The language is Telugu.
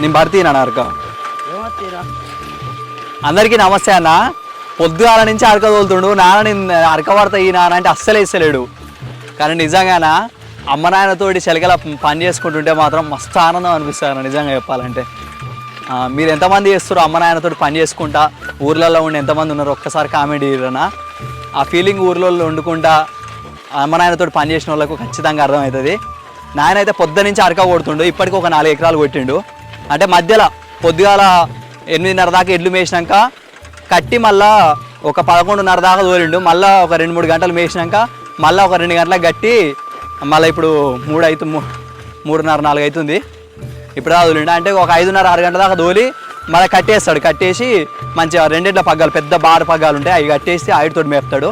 నేను భర్తీనా అరక. అందరికీ నమస్తే అన్న. పొద్దుగాల నుంచి అరక తోలుతుండు. నాన్న నేను అరక పడతా ఈ నాన్న అంటే అస్సలు వేస్తలేడు. కానీ నిజంగానా అమ్మ నాయనతోటి చెలకల పని చేసుకుంటుంటే మాత్రం మస్తు ఆనందం అనిపిస్తుంది నిజంగా చెప్పాలంటే. మీరు ఎంతమంది చేస్తారు అమ్మ నాయనతోటి పని చేసుకుంటా? ఊర్లలో ఉండి ఎంతమంది ఉన్నారు ఒక్కసారి కామెంట్ చేయరనా? ఆ ఫీలింగ్ ఊర్లో వండుకుంటా అమ్మ నాయనతోటి పని చేసిన వాళ్ళకు ఖచ్చితంగా అర్థమవుతుంది. నాయన అయితే పొద్దు నుంచి అరక కొడుతుండు. ఇప్పటికి ఒక 4 ఎకరాలు కొట్టిండు. అంటే మధ్యలో పొద్దుగాల 8:30 దాకా ఎడ్లు మేసినాక కట్టి మళ్ళా ఒక 11:30 దాకా తోలిండు. మళ్ళీ ఒక 2-3 గంటలు మేసినాక మళ్ళీ ఒక 2 గంటలకు కట్టి మళ్ళీ ఇప్పుడు 3:30-4 అవుతుంది. ఇప్పుడు తోలిండు. అంటే ఒక 5:30-6 గంటల దాకా తోలి మళ్ళీ కట్టేస్తాడు. కట్టేసి మంచిగా 2 పగ్గాలు పెద్ద బార పగ్గాలు ఉంటాయి అవి కట్టేసి ఆయుడితోటి మేపుతాడు.